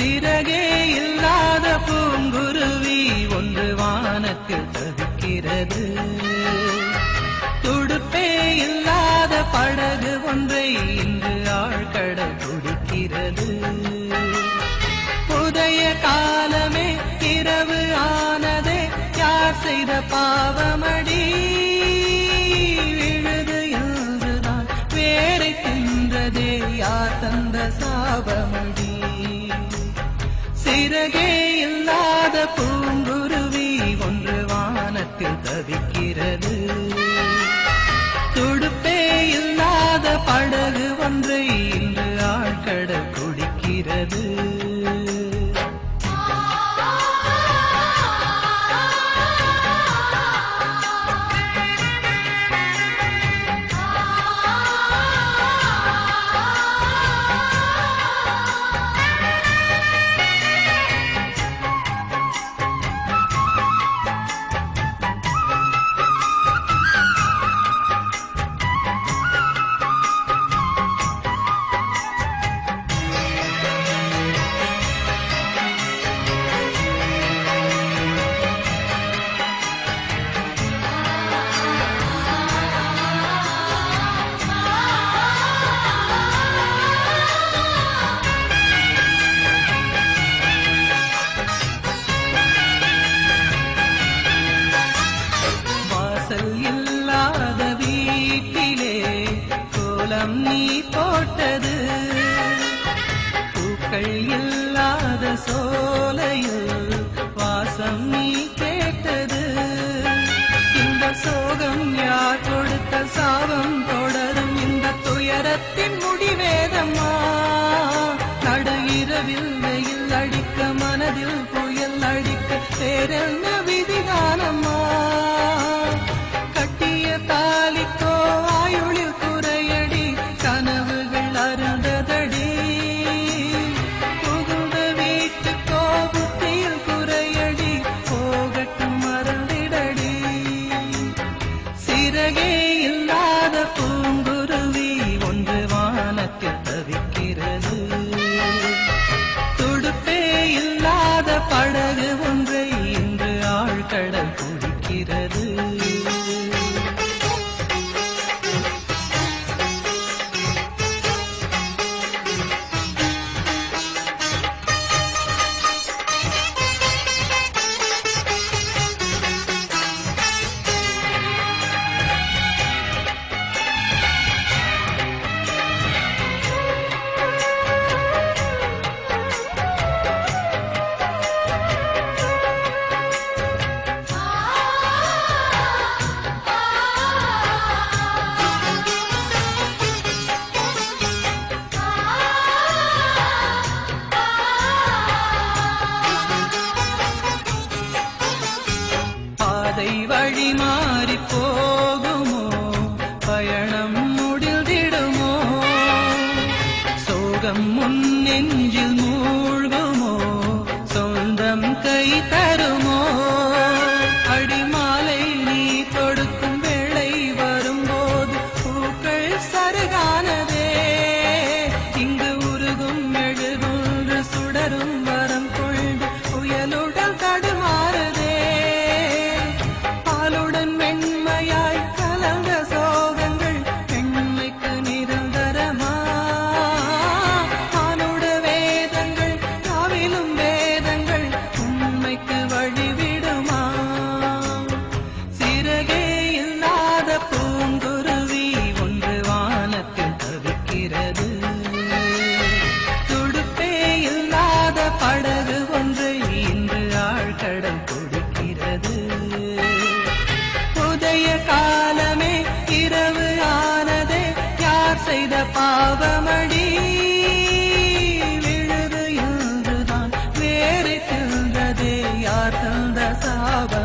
சிறகே இல்லாத பூங்குருவி ஒன்று வானத்தில் தவிக்கிறது. துடுப்பே இல்லாத படகு ஒன்றை இன்று ஆழ்கடல் துடிக்கிறது. புதைய காலமே இரவு ஆனதே, யார் செய்த பாவமடி? விழுது என்றுதான் வேரை தின்றதே, யார் தந்த சாபமடி? சிறகே இல்லாத பூங்குருவி ஒன்று வானத்தில் தவிக்கிறது. துடுப்பே இல்லாத படகு ஒன்றை இன்று ஆழ்கடல் குடிக்கிறது. இல்லாத வீட்டிலே கோலம் நீ போட்டது, பூக்கள் இல்லாத சோலையில் வாசம் நீ கேட்டது. இந்த சோகம் யார் கொடுத்த சாபம் தொடரும், இந்த துயரத்தின் முடிவேதம்மா? நடு இரவில் வெயில் அடிக்க, மனதில் புயல் அடிக்க, வேறென்ன விதிதானம்மா? தாலிக்கோ ஆயுளில் குறையடி, கனவுகள் அருந்ததடி. புகுந்த வீட்டுக்கோ புத்தியில் குறையடி, போகட்டும் மறந்திடடி. சிறகே இல்லாத பூங்குருவி ஒன்று வானத்தில் தவிக்கிறது. துடுப்பே இல்லாத படகு ஒன்றை இன்று ஆழ்கடல் குடிக்கிறது. வழி மாறி போகுமோ, பயணம் முடிந்திடுமோ, சோகம் முன் நெஞ்சில் மூழ்குமோ, சொந்தம் கை தருமோ? அடிமாலை நீ கொடுக்கும் வேளை வரும்போது பூக்கள் சருகானதே, இங்கு உருகும் மெழுகுன்று சுடரும் வரம் கொண்டு புயலுடன் தடுமாறுதே. வெண்மையாய் கலந்த சோகங்கள் பெண்மைக்கு நிரந்தரமா? ஆணுட வேதங்கள் காவிலும் வேதங்கள் உண்மைக்கு வழிவிடுமா? சிறகே இல்லாத பூங்குருவி ஒன்று வானத்தில் தவிக்கிறது. துடுப்பே இல்லாத படகு ஒன்றை இன்று ஆழ்கடல் கொடுக்கிறது. புதைய காலமே இரவு ஆனதே, யார் செய்த பாவமடி? விழுது என்றுதான் வேறு தின்றதே, யார் தந்த சாபம்?